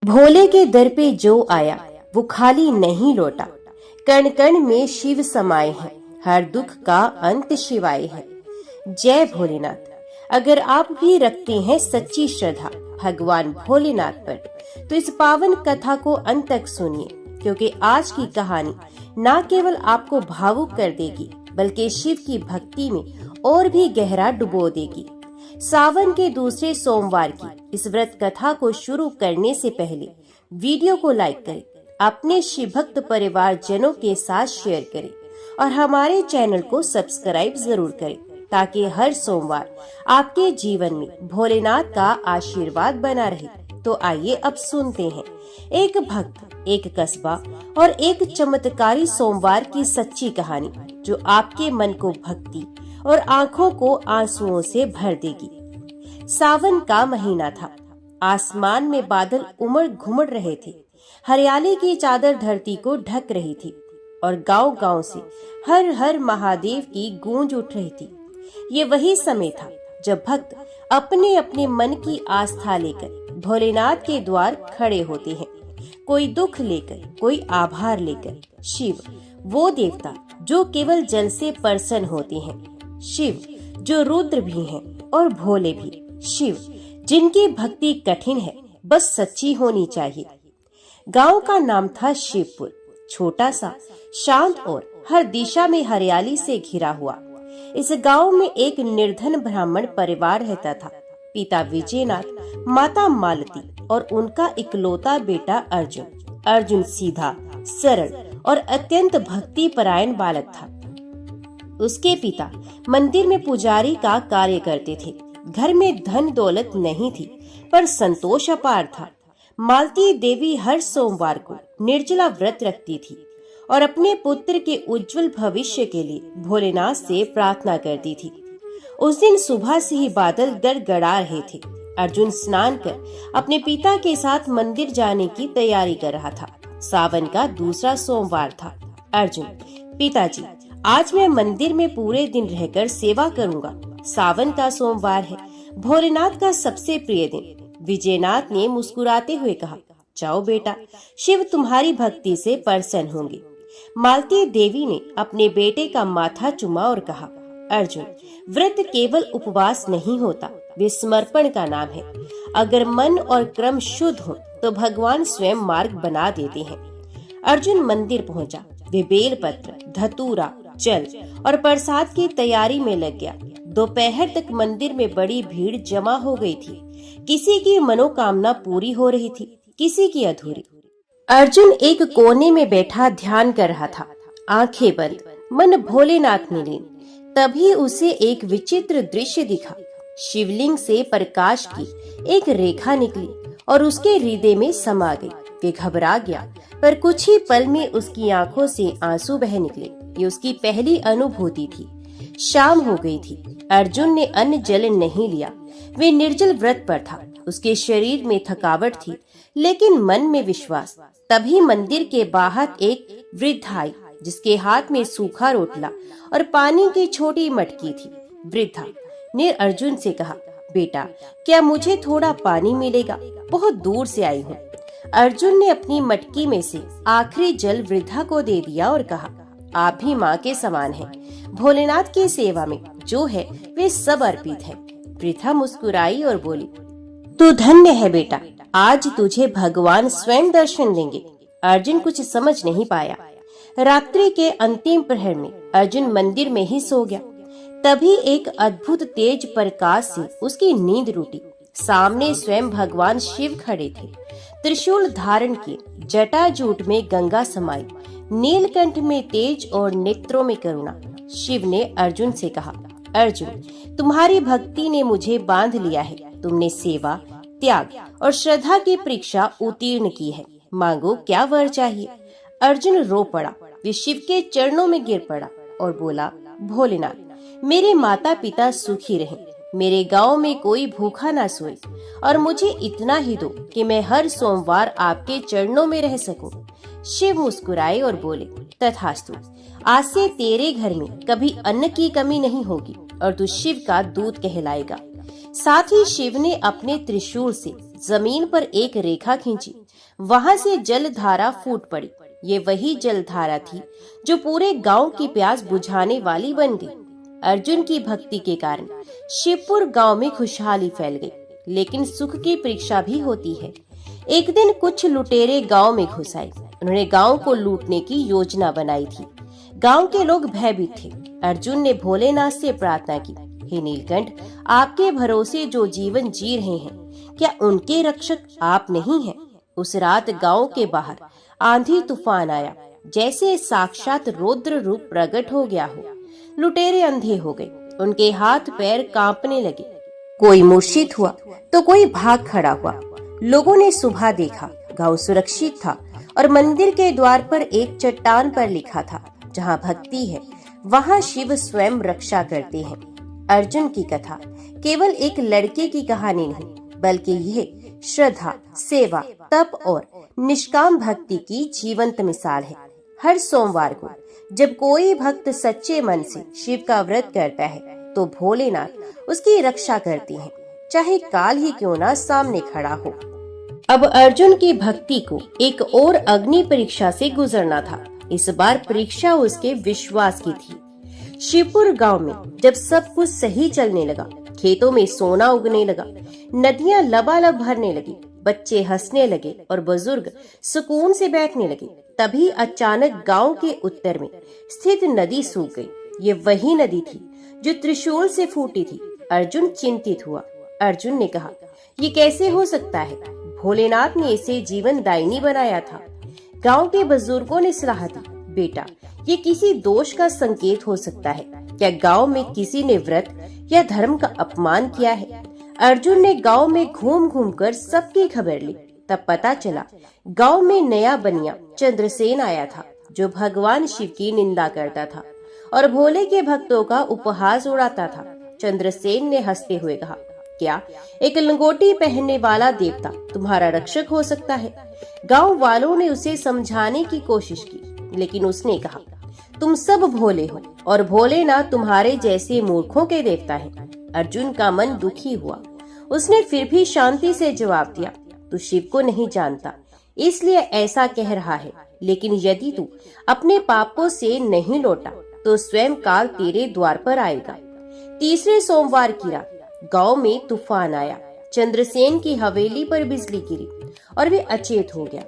भोले के दर पे जो आया वो खाली नहीं लौटा। कण कण में शिव समाये हैं, हर दुख का अंत शिवाय है। जय भोलेनाथ। अगर आप भी रखते हैं सच्ची श्रद्धा भगवान भोलेनाथ पर, तो इस पावन कथा को अंत तक सुनिए, क्योंकि आज की कहानी न केवल आपको भावुक कर देगी, बल्कि शिव की भक्ति में और भी गहरा डुबो देगी। सावन के दूसरे सोमवार की इस व्रत कथा को शुरू करने से पहले वीडियो को लाइक करें, अपने शिव भक्त परिवार जनों के साथ शेयर करें और हमारे चैनल को सब्सक्राइब जरूर करें, ताकि हर सोमवार आपके जीवन में भोलेनाथ का आशीर्वाद बना रहे। तो आइए अब सुनते हैं एक भक्त, एक कस्बा और एक चमत्कारी सोमवार की सच्ची कहानी, जो आपके मन को भक्ति और आंखों को आंसुओं से भर देगी। सावन का महीना था। आसमान में बादल उमड़ घुमड़ रहे थे, हरियाली की चादर धरती को ढक रही थी और गांव-गांव से हर हर महादेव की गूंज उठ रही थी। ये वही समय था जब भक्त अपने अपने मन की आस्था लेकर भोलेनाथ के द्वार खड़े होते हैं, कोई दुख लेकर, कोई आभार लेकर। शिव वो देवता जो केवल जल से प्रसन्न होते हैं, शिव जो रुद्र भी हैं और भोले भी, शिव जिनकी भक्ति कठिन है, बस सच्ची होनी चाहिए। गांव का नाम था शिवपुर, छोटा सा, शांत और हर दिशा में हरियाली से घिरा हुआ। इस गांव में एक निर्धन ब्राह्मण परिवार रहता था। पिता विजयनाथ, माता मालती और उनका इकलौता बेटा अर्जुन। अर्जुन सीधा, सरल और अत्यंत भक्ति परायण बालक था। उसके पिता मंदिर में पुजारी का कार्य करते थे। घर में धन दौलत नहीं थी, पर संतोष अपार था। मालती देवी हर सोमवार को निर्जला व्रत रखती थी और अपने पुत्र के उज्जवल भविष्य के लिए भोलेनाथ से प्रार्थना करती थी। उस दिन सुबह से ही बादल गड़गड़ा रहे थे। अर्जुन स्नान कर अपने पिता के साथ मंदिर जाने की तैयारी कर रहा था। सावन का दूसरा सोमवार था। अर्जुन, पिताजी, आज मैं मंदिर में पूरे दिन रहकर सेवा करूंगा। सावन का सोमवार है, भोलेनाथ का सबसे प्रिय दिन। विजयनाथ ने मुस्कुराते हुए कहा, जाओ बेटा, शिव तुम्हारी भक्ति से प्रसन्न होंगे। मालती देवी ने अपने बेटे का माथा चूमा और कहा, अर्जुन, व्रत केवल उपवास नहीं होता, वे समर्पण का नाम है। अगर मन और क्रम शुद्ध हो तो भगवान स्वयं मार्ग बना देते हैं। अर्जुन मंदिर पहुंचा। वे बेलपत्र, धतूरा, जल और प्रसाद की तैयारी में लग गया। दोपहर तक मंदिर में बड़ी भीड़ जमा हो गई थी। किसी की मनोकामना पूरी हो रही थी, किसी की अधूरी। अर्जुन एक कोने में बैठा ध्यान कर रहा था, आंखें बंद, मन भोलेनाथ में लीन। तभी उसे एक विचित्र दृश्य दिखा। शिवलिंग से प्रकाश की एक रेखा निकली और उसके हृदय में समा गई। वे घबरा गया, पर कुछ ही पल में उसकी आंखों से आंसू बह निकले। ये उसकी पहली अनुभूति थी। शाम हो गई थी। अर्जुन ने अन्न जल नहीं लिया। वे निर्जल व्रत पर था। उसके शरीर में थकावट थी, लेकिन मन में विश्वास। तभी मंदिर के बाहर एक वृद्ध आई, जिसके हाथ में सूखा रोटला और पानी की छोटी मटकी थी। वृद्धा ने अर्जुन से कहा, बेटा, क्या मुझे थोड़ा पानी मिलेगा? बहुत दूर से आई हूँ। अर्जुन ने अपनी मटकी में से आखिरी जल वृद्धा को दे दिया और कहा, आप भी माँ के समान हैं। भोलेनाथ की सेवा में जो है वे सब अर्पित है। वृद्धा मुस्कुराई और बोली, तू धन्य है बेटा, आज तुझे भगवान स्वयं दर्शन देंगे। अर्जुन कुछ समझ नहीं पाया। रात्रि के अंतिम प्रहर में अर्जुन मंदिर में ही सो गया। तभी एक अद्भुत तेज प्रकाश से उसकी नींद टूटी। सामने स्वयं भगवान शिव खड़े थे, त्रिशूल धारण किए, जटाजूट में गंगा समाई, नीलकंठ में तेज और नेत्रों में करुणा। शिव ने अर्जुन से कहा, अर्जुन, तुम्हारी भक्ति ने मुझे बांध लिया है। तुमने सेवा, त्याग और श्रद्धा की परीक्षा उत्तीर्ण की है। मांगो, क्या वर चाहिए? अर्जुन रो पड़ा। वे शिव के चरणों में गिर पड़ा और बोला, भोलेनाथ, मेरे माता पिता सुखी रहें, मेरे गांव में कोई भूखा ना सोए और मुझे इतना ही दो कि मैं हर सोमवार आपके चरणों में रह सकूं। शिव मुस्कुराए और बोले, तथास्तु, आज से तेरे घर में कभी अन्न की कमी नहीं होगी और तू शिव का दूत कहलाएगा। साथ ही शिव ने अपने त्रिशूल से जमीन पर एक रेखा खींची, वहां से जल धारा फूट पड़ी। ये वही जल धारा थी जो पूरे गांव की प्यास बुझाने वाली बन गई। अर्जुन की भक्ति के कारण शिवपुर गांव में खुशहाली फैल गई। लेकिन सुख की परीक्षा भी होती है। एक दिन कुछ लुटेरे गांव में घुस आए। उन्होंने गांव को लूटने की योजना बनाई थी। गांव के लोग भयभीत थे। अर्जुन ने भोलेनाथ से प्रार्थना की, हे नीलकंठ, आपके भरोसे जो जीवन जी रहे हैं, क्या उनके रक्षक आप नहीं हैं? उस रात गांव के बाहर आंधी तूफान आया, जैसे साक्षात रौद्र रूप प्रकट हो गया हो। लुटेरे अंधे हो गए, उनके हाथ पैर कांपने लगे। कोई मूर्छित हुआ तो कोई भाग खड़ा हुआ। लोगों ने सुबह देखा, गांव सुरक्षित था और मंदिर के द्वार पर एक चट्टान पर लिखा था, जहां भक्ति है वहां शिव स्वयं रक्षा करते हैं। अर्जुन की कथा केवल एक लड़के की कहानी नहीं, बल्कि यह श्रद्धा, सेवा, तप और निष्काम भक्ति की जीवंत मिसाल है। हर सोमवार को जब कोई भक्त सच्चे मन से शिव का व्रत करता है, तो भोलेनाथ उसकी रक्षा करते हैं, चाहे काल ही क्यों ना सामने खड़ा हो। अब अर्जुन की भक्ति को एक और अग्नि परीक्षा से गुजरना था। इस बार परीक्षा उसके विश्वास की थी। शिवपुर गांव में जब सब कुछ सही चलने लगा, खेतों में सोना उगने लगा, नदियां लबालब भरने लगी, बच्चे हंसने लगे और बुजुर्ग सुकून से बैठने लगे, तभी अचानक गांव के उत्तर में स्थित नदी सूख गई। ये वही नदी थी जो त्रिशूल से फूटी थी। अर्जुन चिंतित हुआ। अर्जुन ने कहा, ये कैसे हो सकता है? भोलेनाथ ने इसे जीवन दायिनी बनाया था। गांव के बुजुर्गों ने सलाह दी, बेटा, ये किसी दोष का संकेत हो सकता है। क्या गांव में किसी ने व्रत या धर्म का अपमान किया है? अर्जुन ने गांव में घूम घूम कर सबकी खबर ली। तब पता चला गांव में नया बनिया चंद्रसेन आया था, जो भगवान शिव की निंदा करता था और भोले के भक्तों का उपहास उड़ाता था। चंद्रसेन ने हंसते हुए कहा, क्या एक लंगोटी पहनने वाला देवता तुम्हारा रक्षक हो सकता है? गांव वालों ने उसे समझाने की कोशिश की, लेकिन उसने कहा, तुम सब भोले हो और भोलेनाथ तुम्हारे जैसे मूर्खों के देवता हैं। अर्जुन का मन दुखी हुआ। उसने फिर भी शांति से जवाब दिया, तू शिव को नहीं जानता, इसलिए ऐसा कह रहा है। लेकिन यदि तू अपने पापों से नहीं लौटा, तो स्वयं काल तेरे द्वार पर आएगा। तीसरे सोमवार की रात गांव में तूफान आया। चंद्रसेन की हवेली पर बिजली गिरी और वे अचेत हो गया।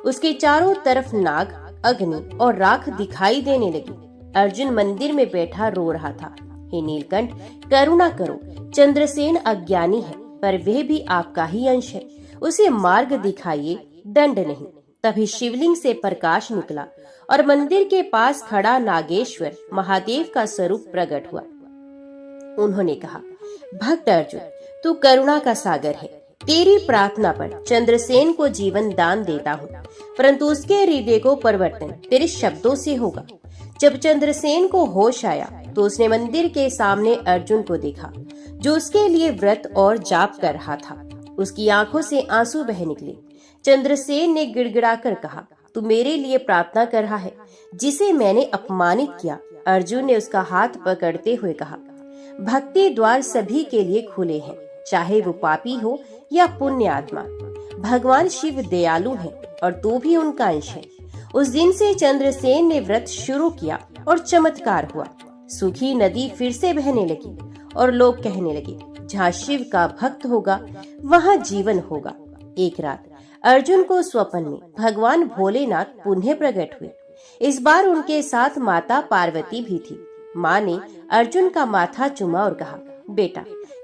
उसके चारों तरफ नाग, अग्नि और राख दिखाई देने लगी। अर्जुन मंदिर में बैठा रो रहा था, हे नीलकंठ, करुणा करो, चंद्रसेन अज्ञानी है, पर वह भी आपका ही अंश है, उसे मार्ग दिखाइए, दंड नहीं। तभी शिवलिंग से प्रकाश निकला और मंदिर के पास खड़ा नागेश्वर महादेव का स्वरूप प्रकट हुआ। उन्होंने कहा, भक्त अर्जुन, तू करुणा का सागर है। तेरी प्रार्थना पर चंद्रसेन को जीवन दान देता हूँ, परंतु उसके हृदय को परिवर्तन तेरे शब्दों से होगा। जब चंद्रसेन को होश आया तो उसने मंदिर के सामने अर्जुन को देखा, जो उसके लिए व्रत और जाप कर रहा था। उसकी आंखों से आंसू बह निकले। चंद्रसेन ने गिड़गिड़ाकर कहा, तू मेरे लिए प्रार्थना कर रहा है, जिसे मैंने अपमानित किया। अर्जुन ने उसका हाथ पकड़ते हुए कहा, भक्ति द्वार सभी के लिए खुले हैं, चाहे वो पापी हो या पुण्य आत्मा। भगवान शिव दयालु हैं और तू भी उनका अंश है। उस दिन से चंद्रसेन ने व्रत शुरू किया और चमत्कार हुआ। सूखी नदी फिर से बहने लगी और लोग कहने लगे, जहाँ शिव का भक्त होगा वहाँ जीवन होगा। एक रात अर्जुन को स्वप्न में भगवान भोलेनाथ पुनः प्रकट हुए। इस बार उनके साथ माता पार्वती भी थी। माँ ने अर्जुन का माथा चूमा और कहा, बेटा,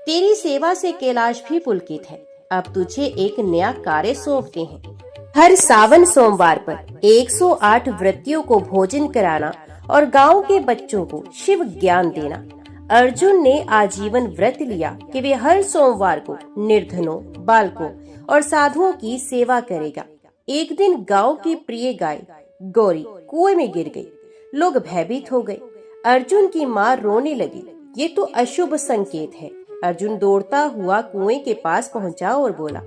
तेरी सेवा से कैलाश भी पुलकित है। अब तुझे एक नया कार्य सौंपते हैं। हर सावन सोमवार पर 108 व्रतियों को भोजन कराना और गांव के बच्चों को शिव ज्ञान देना। अर्जुन ने आजीवन व्रत लिया कि वे हर सोमवार को निर्धनों, बालकों और साधुओं की सेवा करेगा। एक दिन गांव की प्रिय गाय गौरी कुएं में गिर गई। लोग भयभीत हो गए। अर्जुन की माँ रोने लगी, ये तो अशुभ संकेत है। अर्जुन दौड़ता हुआ कुएं के पास पहुंचा और बोला,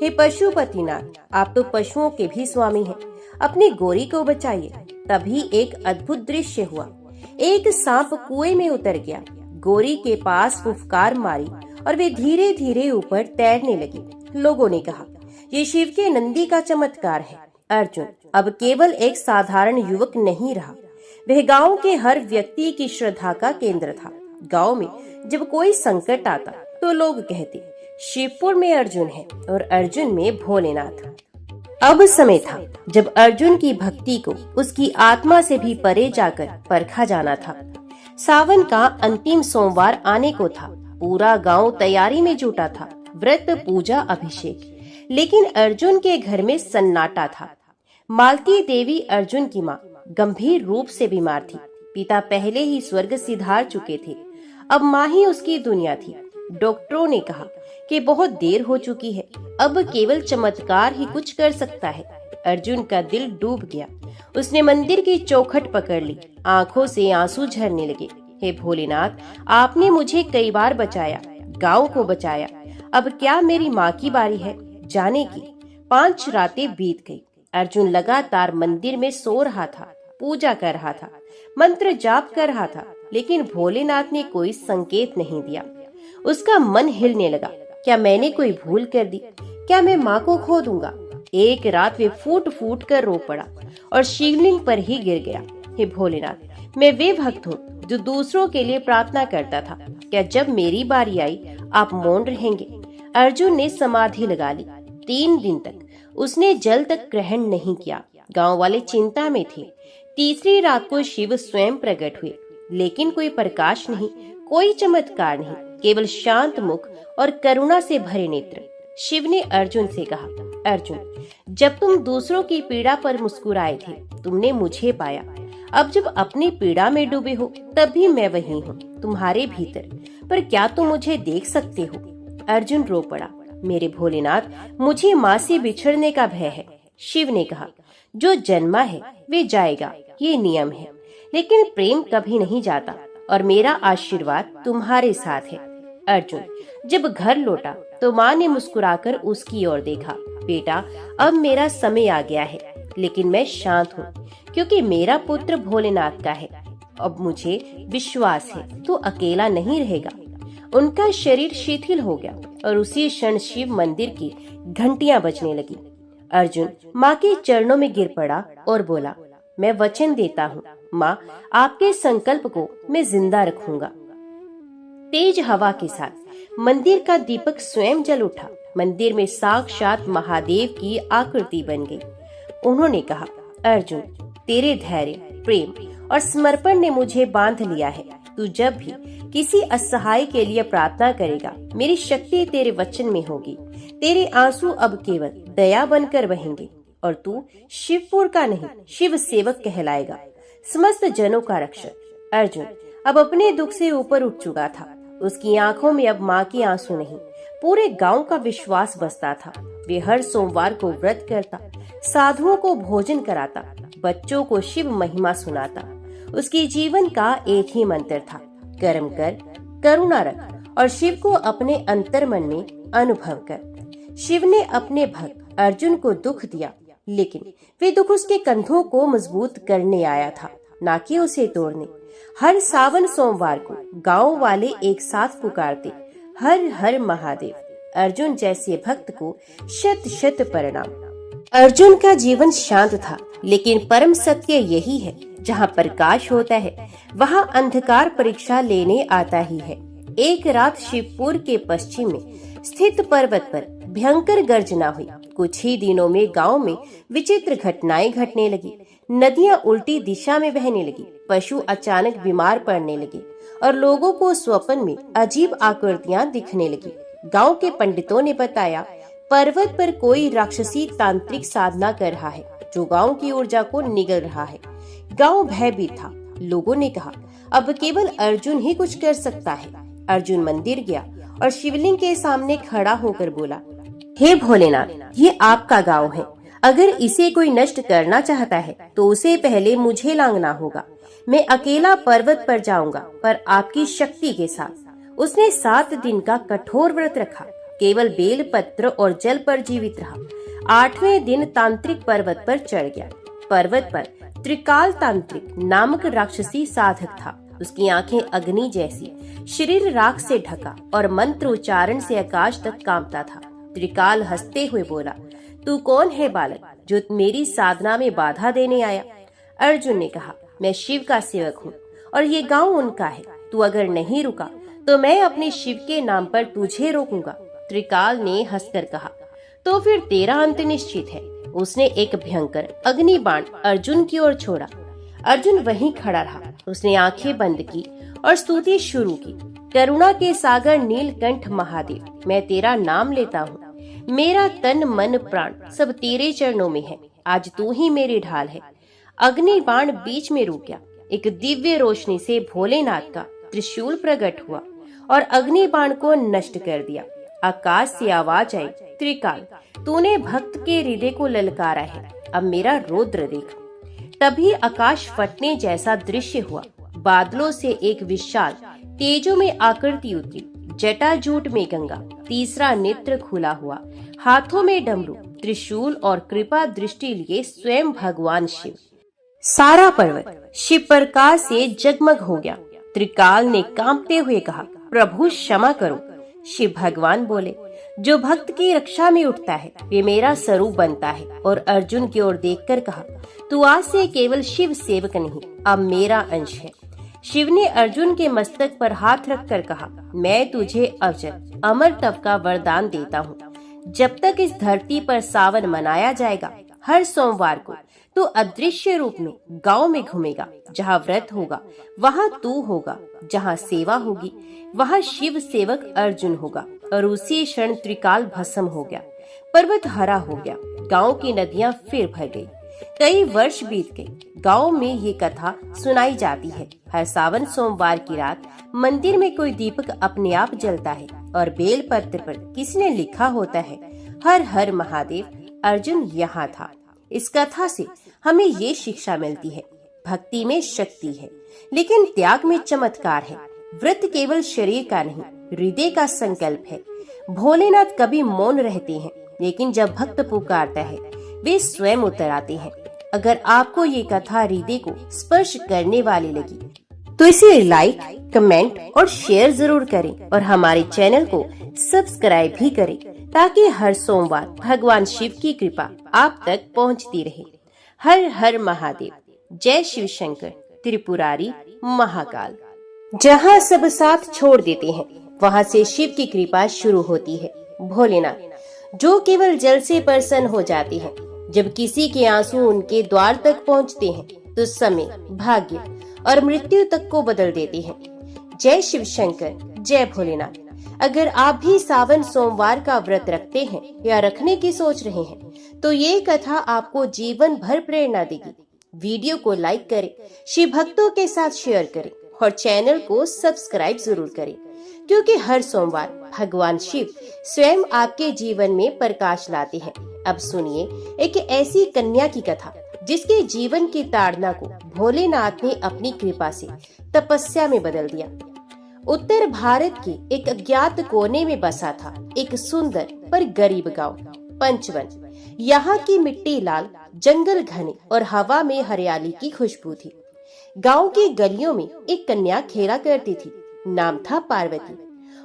हे पशुपतिनाथ, आप तो पशुओं के भी स्वामी हैं, अपनी गौरी को बचाइए। तभी एक अद्भुत दृश्य हुआ। एक सांप कुएं में उतर गया, गौरी के पास फुफकार मारी और वे धीरे धीरे ऊपर तैरने लगी। लोगों ने कहा, ये शिव के नंदी का चमत्कार है। अर्जुन अब केवल एक साधारण युवक नहीं रहा, वह गांव के हर व्यक्ति की श्रद्धा का केंद्र था। गांव में जब कोई संकट आता तो लोग कहते, शिवपुर में अर्जुन है और अर्जुन में भोलेनाथ। अब समय था जब अर्जुन की भक्ति को उसकी आत्मा से भी परे जाकर परखा जाना था। सावन का अंतिम सोमवार आने को था। पूरा गांव तैयारी में जुटा था, व्रत, पूजा, अभिषेक। लेकिन अर्जुन के घर में सन्नाटा था। मालती देवी, अर्जुन की माँ, गंभीर रूप से बीमार थी। पिता पहले ही स्वर्ग सिधार चुके थे, अब माँ ही उसकी दुनिया थी। डॉक्टरों ने कहा कि बहुत देर हो चुकी है, अब केवल चमत्कार ही कुछ कर सकता है। अर्जुन का दिल डूब गया। उसने मंदिर की चौखट पकड़ ली, आंखों से आंसू झरने लगे। हे भोलेनाथ, आपने मुझे कई बार बचाया, गांव को बचाया, अब क्या मेरी माँ की बारी है जाने की। 5 रातें बीत गई। अर्जुन लगातार मंदिर में सो रहा था, पूजा कर रहा था, मंत्र जाप कर रहा था, लेकिन भोलेनाथ ने कोई संकेत नहीं दिया। उसका मन हिलने लगा। क्या मैंने कोई भूल कर दी? क्या मैं माँ को खो दूंगा? एक रात वे फूट फूट कर रो पड़ा और शिवलिंग पर ही गिर गया। हे भोलेनाथ, मैं वे भक्त हूँ जो दूसरों के लिए प्रार्थना करता था। क्या जब मेरी बारी आई आप मौन रहेंगे? अर्जुन ने समाधि लगा ली। 3 दिन तक उसने जल तक ग्रहण नहीं किया। गांव वाले चिंता में थे। तीसरी रात को शिव स्वयं प्रकट हुए, लेकिन कोई प्रकाश नहीं, कोई चमत्कार नहीं, केवल शांत मुख और करुणा से भरे नेत्र। शिव ने अर्जुन से कहा, अर्जुन, जब तुम दूसरों की पीड़ा पर मुस्कुराए थे, तुमने मुझे पाया। अब जब अपनी पीड़ा में डूबे हो, तब भी मैं वही हूँ, तुम्हारे भीतर। पर क्या तुम मुझे देख सकते हो? अर्जुन रो पड़ा। मेरे भोलेनाथ, मुझे माँ से बिछड़ने का भय है। शिव ने कहा, जो जन्मा है वे जाएगा, ये नियम है, लेकिन प्रेम कभी नहीं जाता और मेरा आशीर्वाद तुम्हारे साथ है। अर्जुन जब घर लौटा तो माँ ने मुस्कुराकर उसकी ओर देखा। बेटा, अब मेरा समय आ गया है, लेकिन मैं शांत हूँ, क्योंकि मेरा पुत्र भोलेनाथ का है। अब मुझे विश्वास है तू अकेला नहीं रहेगा। उनका शरीर शिथिल हो गया और उसी क्षण शिव मंदिर की घंटियां बजने लगी। अर्जुन माँ के चरणों में गिर पड़ा और बोला, मैं वचन देता हूँ माँ, आपके संकल्प को मैं जिंदा रखूंगा। तेज हवा के साथ मंदिर का दीपक स्वयं जल उठा। मंदिर में साक्षात महादेव की आकृति बन गई। उन्होंने कहा, अर्जुन, तेरे धैर्य, प्रेम और समर्पण ने मुझे बांध लिया है। तू जब भी किसी असहाय के लिए प्रार्थना करेगा, मेरी शक्ति तेरे वचन में होगी। तेरे आंसू अब केवल दया बनकर बहेंगे और तू शिवपुर का नहीं, शिव सेवक कहलाएगा, समस्त जनों का रक्षक। अर्जुन अब अपने दुख से ऊपर उठ चुका था। उसकी आंखों में अब माँ के आंसू नहीं, पूरे गांव का विश्वास बसता था। वे हर सोमवार को व्रत करता, साधुओं को भोजन कराता, बच्चों को शिव महिमा सुनाता। उसके जीवन का एक ही मंत्र था, कर्म कर, करुणा रख और शिव को अपने अंतर मन में अनुभव कर। शिव ने अपने भक्त अर्जुन को दुख दिया, लेकिन वे दुख उसके कंधों को मजबूत करने आया था, ना कि उसे तोड़ने। हर सावन सोमवार को गांव वाले एक साथ पुकारते, हर हर महादेव। अर्जुन जैसे भक्त को शत शत प्रणाम। अर्जुन का जीवन शांत था, लेकिन परम सत्य यही है, जहाँ प्रकाश होता है वहाँ अंधकार परीक्षा लेने आता ही है। एक रात शिवपुर के पश्चिम में स्थित पर्वत पर भयंकर गर्जना हुई। कुछ ही दिनों में गांव में विचित्र घटनाएं घटने लगी। नदियां उल्टी दिशा में बहने लगी, पशु अचानक बीमार पड़ने लगे और लोगों को स्वप्न में अजीब आकृतियां दिखने लगी। गांव के पंडितों ने बताया, पर्वत पर कोई राक्षसी तांत्रिक साधना कर रहा है, जो गांव की ऊर्जा को निगल रहा है। गांव भयभीत था। लोगों ने कहा, अब केवल अर्जुन ही कुछ कर सकता है। अर्जुन मंदिर गया और शिवलिंग के सामने खड़ा होकर बोला, हे भोलेनाथ, ये आपका गांव है। अगर इसे कोई नष्ट करना चाहता है तो उसे पहले मुझे लांघना होगा। मैं अकेला पर्वत पर जाऊंगा, पर आपकी शक्ति के साथ। उसने 7 दिन का कठोर व्रत रखा, केवल बेल पत्र और जल पर जीवित रहा। 8वें दिन तांत्रिक पर्वत पर चढ़ गया। पर्वत पर त्रिकाल तांत्रिक नामक राक्षसी साधक था। उसकी आंखें अग्नि जैसी, शरीर राख से ढका और मंत्र उच्चारण से आकाश तक कांपता था। त्रिकाल हंसते हुए बोला, तू कौन है बालक जो मेरी साधना में बाधा देने आया? अर्जुन ने कहा, मैं शिव का सेवक हूँ और ये गांव उनका है। तू अगर नहीं रुका तो मैं अपने शिव के नाम पर तुझे रोकूंगा। त्रिकाल ने हंसकर कहा, तो फिर तेरा अंत निश्चित है। उसने एक भयंकर अग्नि बाण अर्जुन की ओर छोड़ा। अर्जुन वहीं खड़ा रहा। उसने आंखें बंद की और स्तुति शुरू की। करुणा के सागर नीलकंठ महादेव, मैं तेरा नाम लेता हूँ। मेरा तन मन प्राण सब तेरे चरणों में है। आज तू ही मेरी ढाल है। अग्नि बाण बीच में रुक गया। एक दिव्य रोशनी से भोलेनाथ का त्रिशूल प्रकट हुआ और अग्नि बाण को नष्ट कर दिया। आकाश से आवाज आई, त्रिकाल, तूने भक्त के हृदय को ललकारा है, अब मेरा रौद्र देख। तभी आकाश फटने जैसा दृश्य हुआ। बादलों से एक विशाल तेजों में आकृति उतरी। जटाजूट में गंगा, तीसरा नेत्र खुला हुआ, हाथों में डमरू, त्रिशूल और कृपा दृष्टि लिए स्वयं भगवान शिव। सारा पर्वत शिव प्रकाश से जगमग हो गया। त्रिकाल ने कांपते हुए कहा, प्रभु क्षमा करो। शिव भगवान बोले, जो भक्त की रक्षा में उठता है वे मेरा स्वरूप बनता है। और अर्जुन की ओर देखकर कहा, तू आज से केवल शिव सेवक नहीं, अब मेरा अंश है। शिव ने अर्जुन के मस्तक पर हाथ रखकर कहा, मैं तुझे अजर अमर तप का वरदान देता हूँ। जब तक इस धरती पर सावन मनाया जाएगा, हर सोमवार को तू अदृश्य रूप में गांव में घूमेगा। जहाँ व्रत होगा वहाँ तू होगा, जहाँ सेवा होगी वहाँ शिव सेवक अर्जुन होगा। और उसी क्षण त्रिकाल भस्म हो गया। पर्वत हरा हो गया। गांव की नदियाँ फिर भर गई। कई वर्ष बीत गए। गांव में ये कथा सुनाई जाती है। हर सावन सोमवार की रात मंदिर में कोई दीपक अपने आप जलता है और बेल पत्र पर किसी ने लिखा होता है, हर हर महादेव, अर्जुन यहाँ था। इस कथा से हमें ये शिक्षा मिलती है, भक्ति में शक्ति है लेकिन त्याग में चमत्कार है। व्रत केवल शरीर का नहीं, हृदय का संकल्प है। भोलेनाथ कभी मौन रहते हैं, लेकिन जब भक्त पुकारता है वे स्वयं उतर आते हैं। अगर आपको ये कथा हृदय को स्पर्श करने वाली लगी तो इसे लाइक, कमेंट और शेयर जरूर करें और हमारे चैनल को सब्सक्राइब भी करें, ताकि हर सोमवार भगवान शिव की कृपा आप तक पहुंचती रहे। हर हर महादेव। जय शिव शंकर त्रिपुरारी महाकाल। जहाँ सब साथ छोड़ देते हैं वहाँ से शिव की कृपा शुरू होती है। भोलेनाथ जो केवल जल से प्रसन्न हो जाते हैं। जब किसी के आंसू उनके द्वार तक पहुँचते हैं तो समय, भाग्य और मृत्यु तक को बदल देते हैं। जय शिव शंकर, जय भोलेनाथ। अगर आप भी सावन सोमवार का व्रत रखते हैं या रखने की सोच रहे हैं तो ये कथा आपको जीवन भर प्रेरणा देगी। वीडियो को लाइक करें, शिव भक्तों के साथ शेयर करें और चैनल को सब्सक्राइब जरूर करें, क्योंकि हर सोमवार भगवान शिव स्वयं आपके जीवन में प्रकाश लाते हैं। अब सुनिए एक ऐसी कन्या की कथा जिसके जीवन की ताड़ना को भोलेनाथ ने अपनी कृपा से तपस्या में बदल दिया। उत्तर भारत के एक अज्ञात कोने में बसा था एक सुंदर पर गरीब गांव, पंचवन। यहाँ की मिट्टी लाल, जंगल घने और हवा में हरियाली की खुशबू थी। गांव की गलियों में एक कन्या खेला करती थी। नाम था पार्वती।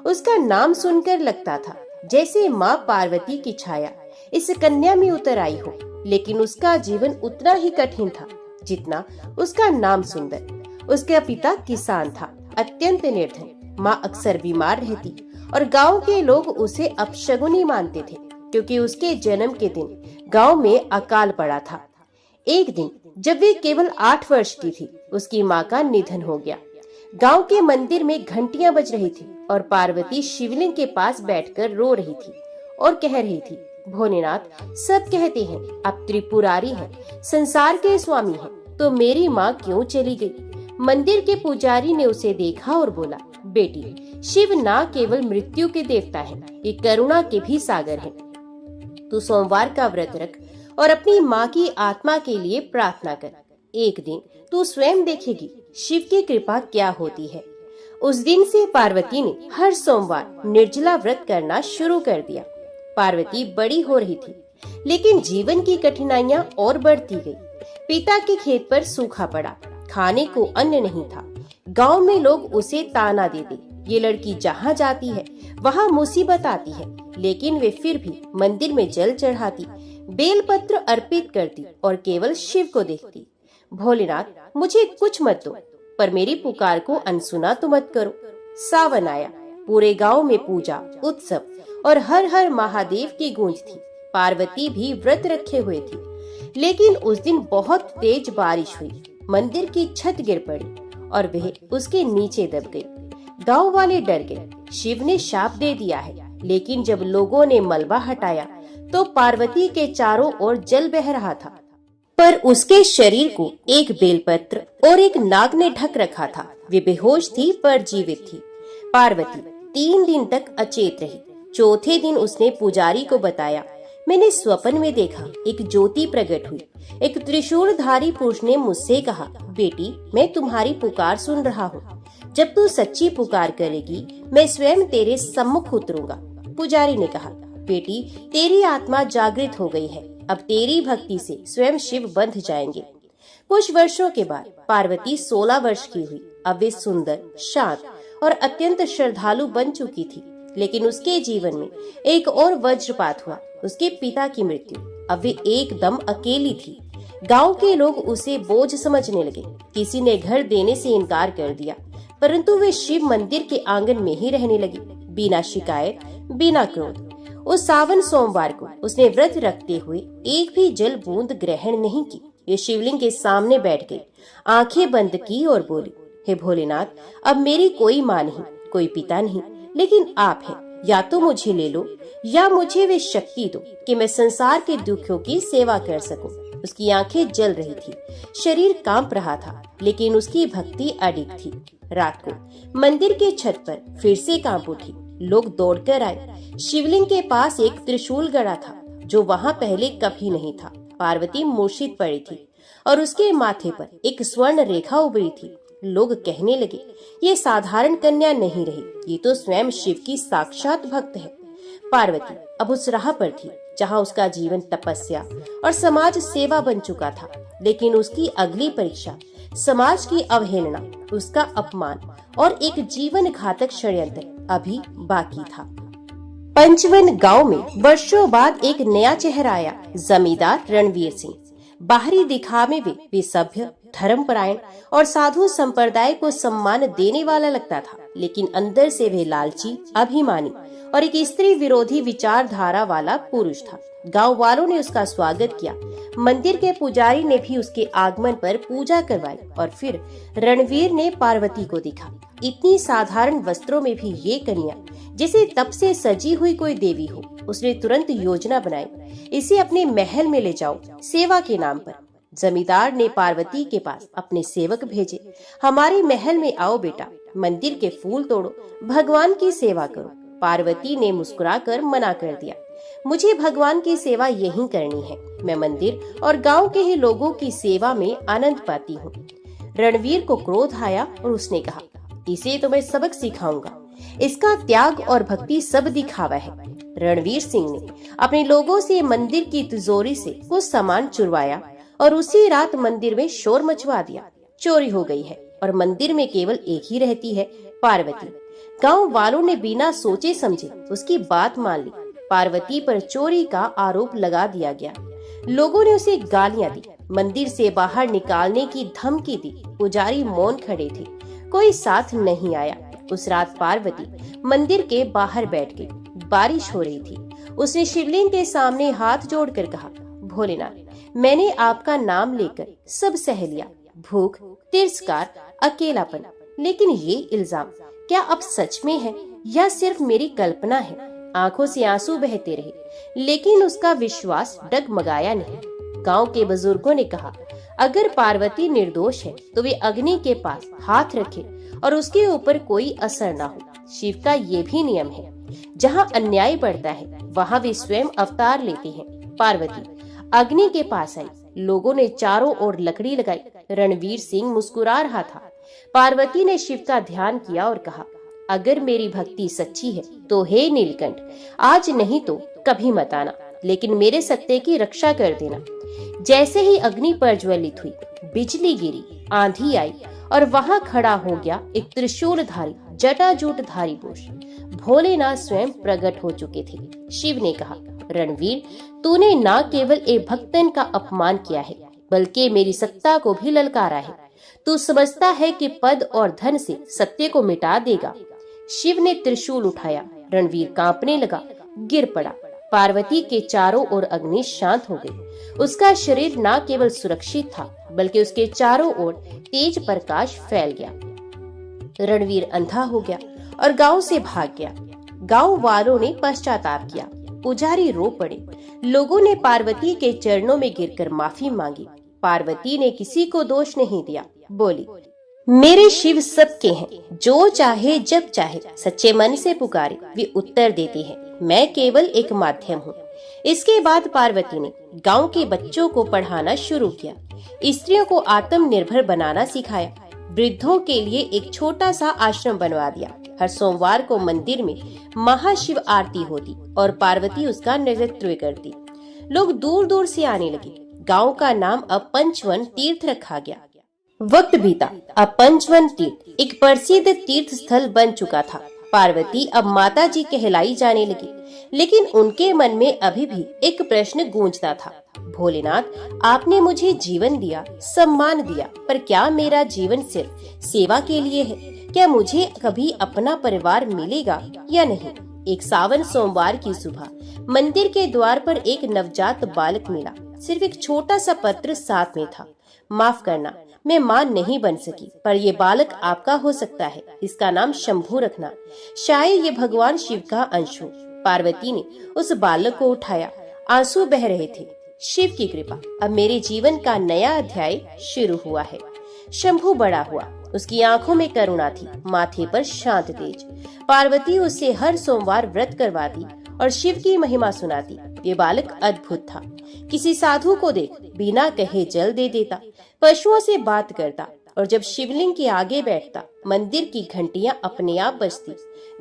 उसका नाम सुनकर लगता था जैसे माँ पार्वती की छाया इस कन्या में उतर आई हो, लेकिन उसका जीवन उतना ही कठिन था जितना उसका नाम सुंदर। उसका पिता किसान था, अत्यंत निर्धन। माँ अक्सर बीमार रहती और गांव के लोग उसे अपशगुनी मानते थे, क्योंकि उसके जन्म के दिन गांव में अकाल पड़ा था। एक दिन जब वे केवल 8 वर्ष की थी, उसकी माँ का निधन हो गया। गांव के मंदिर में घंटियां बज रही थी और पार्वती शिवलिंग के पास बैठकर रो रही थी और कह रही थी, भोलेनाथ सब कहते हैं आप त्रिपुरारी हैं, संसार के स्वामी हैं, तो मेरी माँ क्यों चली गई? मंदिर के पुजारी ने उसे देखा और बोला, बेटी, शिव ना केवल मृत्यु के देवता हैं, ये करुणा के भी सागर हैं। तू सोमवार का व्रत रख और अपनी माँ की आत्मा के लिए प्रार्थना कर। एक दिन तू स्वयं देखेगी शिव की कृपा क्या होती है। उस दिन से पार्वती ने हर सोमवार निर्जला व्रत करना शुरू कर दिया। पार्वती बड़ी हो रही थी, लेकिन जीवन की कठिनाइयां और बढ़ती गई। पिता के खेत पर सूखा पड़ा, खाने को अन्न नहीं था। गांव में लोग उसे ताना देते, ये लड़की जहाँ जाती है वहाँ मुसीबत आती है, लेकिन वे फिर भी मंदिर में जल चढ़ाती, बेलपत्र अर्पित करती और केवल शिव को देखती। भोलेनाथ, मुझे कुछ मत दो, पर मेरी पुकार को अनसुना तो मत करो। सावन आया, पूरे गांव में पूजा, उत्सव और हर हर महादेव की गूंज थी। पार्वती भी व्रत रखे हुए थी, लेकिन उस दिन बहुत तेज बारिश हुई। मंदिर की छत गिर पड़ी और वह उसके नीचे दब गई। गांव वाले डर गए। शिव ने शाप दे दिया है। लेकिन जब लोगों ने मलबा हटाया तो पार्वती के चारों ओर जल बह रहा था, पर उसके शरीर को एक बेलपत्र और एक नाग ने ढक रखा था। वे बेहोश थी पर जीवित थी। पार्वती 3 दिन तक अचेत रही। चौथे दिन उसने पुजारी को बताया, मैंने स्वप्न में देखा, एक ज्योति प्रकट हुई। एक त्रिशूलधारी पुरुष ने मुझसे कहा, बेटी, मैं तुम्हारी पुकार सुन रहा हूँ। जब तू सच्ची पुकार करेगी, मैं स्वयं तेरे सम्मुख उतरूंगा। पुजारी ने कहा, बेटी, तेरी आत्मा जागृत हो गई है। अब तेरी भक्ति से स्वयं शिव बंध जाएंगे। कुछ वर्षों के बाद पार्वती 16 वर्ष की हुई। अब वे सुंदर, शांत और अत्यंत श्रद्धालु बन चुकी थी। लेकिन उसके जीवन में एक और वज्रपात हुआ, उसके पिता की मृत्यु। अब वे एकदम अकेली थी। गांव के लोग उसे बोझ समझने लगे। किसी ने घर देने से इनकार कर दिया, परंतु वे शिव मंदिर के आंगन में ही रहने लगी, बिना शिकायत, बिना क्रोध। उस सावन सोमवार को उसने व्रत रखते हुए एक भी जल बूंद ग्रहण नहीं की। ये शिवलिंग के सामने बैठ गई, आंखें बंद की और बोली, हे भोलेनाथ, अब मेरी कोई माँ नहीं, कोई पिता नहीं, लेकिन आप हैं। या तो मुझे ले लो या मुझे वे शक्ति दो कि मैं संसार के दुखियों की सेवा कर सकूं। उसकी आंखें जल रही थी, शरीर कांप रहा था, लेकिन उसकी भक्ति अडिग थी। रात को मंदिर के छत पर फिर से कांप उठी। लोग दौड़कर आए। शिवलिंग के पास एक त्रिशूल गड़ा था, जो वहाँ पहले कभी नहीं था। पार्वती मूर्छित पड़ी थी और उसके माथे पर एक स्वर्ण रेखा उभरी थी। लोग कहने लगे, ये साधारण कन्या नहीं रही, ये तो स्वयं शिव की साक्षात भक्त है। पार्वती अब उस राह पर थी जहाँ उसका जीवन तपस्या और समाज सेवा बन चुका था। लेकिन उसकी अगली परीक्षा समाज की अवहेलना, उसका अपमान और एक जीवन घातक षड्यंत्र अभी बाकी था। पंचवन गांव में वर्षों बाद एक नया चेहरा आया, जमींदार रणवीर सिंह। बाहरी दिखावे में वे सभ्य, धर्मपरायण और साधु संप्रदाय को सम्मान देने वाला लगता था, लेकिन अंदर से वे लालची, अभिमानी और एक स्त्री विरोधी विचारधारा वाला पुरुष था। गांव वालों ने उसका स्वागत किया। मंदिर के पुजारी ने भी उसके आगमन पर पूजा करवाई और फिर रणवीर ने पार्वती को दिखा। इतनी साधारण वस्त्रों में भी ये कन्या जैसे तप से सजी हुई कोई देवी हो। उसने तुरंत योजना बनाई, इसे अपने महल में ले जाओ, सेवा के नाम पर। जमींदार ने पार्वती के पास अपने सेवक भेजे, हमारे महल में आओ बेटा, मंदिर के फूल तोड़ो, भगवान की सेवा करो। पार्वती ने मुस्कुराकर मना कर दिया, मुझे भगवान की सेवा यहीं करनी है। मैं मंदिर और गांव के ही लोगों की सेवा में आनंद पाती हूँ। रणवीर को क्रोध आया और उसने कहा, इसे तो मैं सबक सिखाऊंगा। इसका त्याग और भक्ति सब दिखावा है। रणवीर सिंह ने अपने लोगों से मंदिर की तिजोरी से कुछ सामान चुरवाया और उसी रात मंदिर में शोर मचवा दिया। चोरी हो गई है और मंदिर में केवल एक ही रहती है, पार्वती। गांव वालों ने बिना सोचे समझे उसकी बात मान ली। पार्वती पर चोरी का आरोप लगा दिया गया। लोगों ने उसे गालियां दी, मंदिर से बाहर निकालने की धमकी दी। पुजारी मौन खड़े थे, कोई साथ नहीं आया। उस रात पार्वती मंदिर के बाहर बैठ गई। बारिश हो रही थी। उसने शिवलिंग के सामने हाथ जोड़कर कहा, भोलेनाथ, मैंने आपका नाम लेकर सब सह लिया, भूख, तिरस्कार, अकेलापन, लेकिन ये इल्जाम क्या अब सच में है या सिर्फ मेरी कल्पना है? आंखों से आंसू बहते रहे, लेकिन उसका विश्वास डगमगाया नहीं। गांव के बुजुर्गों ने कहा, अगर पार्वती निर्दोष है तो वे अग्नि के पास हाथ रखे और उसके ऊपर कोई असर ना हो। शिव का ये भी नियम है, जहाँ अन्याय बढ़ता है वहाँ वे स्वयं अवतार लेते हैं। पार्वती अग्नि के पास आई। लोगों ने चारों ओर लकड़ी लगाई। रणवीर सिंह मुस्कुरा रहा था। पार्वती ने शिव का ध्यान किया और कहा, अगर मेरी भक्ति सच्ची है तो हे नीलकंठ, आज नहीं तो कभी मत आना, लेकिन मेरे सत्य की रक्षा कर देना। जैसे ही अग्नि प्रज्वलित हुई, बिजली गिरी, आंधी आई और वहाँ खड़ा हो गया एक त्रिशूलधारी जटाजूटधारी पुरुष भोलेनाथ स्वयं प्रकट हो चुके थे। शिव ने कहा, रणवीर, तूने न केवल एक भक्तन का अपमान किया है, बल्कि मेरी सत्ता को भी ललकारा है। तू समझता है कि पद और धन से सत्य को मिटा देगा। शिव ने त्रिशूल उठाया। रणवीर कांपने लगा, गिर पड़ा। पार्वती के चारों ओर अग्नि शांत हो गई। उसका शरीर न केवल सुरक्षित था, बल्कि उसके चारों ओर तेज प्रकाश फैल गया। रणवीर अंधा हो गया और गांव से भाग गया। गांव वालों ने पश्चाताप किया। पुजारी रो पड़े। लोगों ने पार्वती के चरणों में गिरकर माफी मांगी। पार्वती ने किसी को दोष नहीं दिया। बोली, मेरे शिव सबके हैं, जो चाहे जब चाहे सच्चे मन से पुकारे वे उत्तर देते हैं। मैं केवल एक माध्यम हूँ। इसके बाद पार्वती ने गांव के बच्चों को पढ़ाना शुरू किया, स्त्रियों को आत्मनिर्भर बनाना सिखाया, वृद्धों के लिए एक छोटा सा आश्रम बनवा दिया। हर सोमवार को मंदिर में महाशिव आरती होती और पार्वती उसका नेतृत्व करती। लोग दूर दूर से आने लगे। गांव का नाम अब पंचवन तीर्थ रखा गया। वक्त बीता। अब पंचवन तीर्थ एक प्रसिद्ध तीर्थ स्थल बन चुका था। पार्वती अब माता जी कहलाई जाने लगी, लेकिन उनके मन में अभी भी एक प्रश्न गूंजता था। भोलेनाथ, आपने मुझे जीवन दिया, सम्मान दिया, पर क्या मेरा जीवन सिर्फ सेवा के लिए है? क्या मुझे कभी अपना परिवार मिलेगा या नहीं? एक सावन सोमवार की सुबह मंदिर के द्वार पर एक नवजात बालक मिला। सिर्फ एक छोटा सा पत्र साथ में था। माफ करना, मैं मां नहीं बन सकी, पर ये बालक आपका हो सकता है। इसका नाम शंभू रखना। शायद ये भगवान शिव का अंश हो। पार्वती ने उस बालक को उठाया। आंसू बह रहे थे। शिव की कृपा, अब मेरे जीवन का नया अध्याय शुरू हुआ है। शंभू बड़ा हुआ। उसकी आंखों में करुणा थी, माथे पर शांत तेज। पार्वती उससे हर सोमवार व्रत करवाती और शिव की महिमा सुनाती। ये बालक अद्भुत था। किसी साधु को देख बिना कहे जल दे देता, पशुओं से बात करता, और जब शिवलिंग के आगे बैठता मंदिर की घंटियां अपने आप बजती।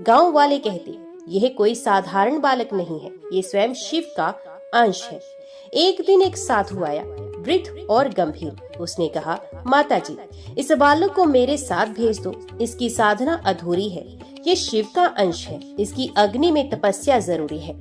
गांव वाले कहते, यह कोई साधारण बालक नहीं है, ये स्वयं शिव का अंश है। एक दिन एक साधु आया, वृद्ध और गंभीर। उसने कहा, माता जी, इस बालक को मेरे साथ भेज दो। इसकी साधना अधूरी है। ये शिव का अंश है। इसकी अग्नि में तपस्या जरूरी है।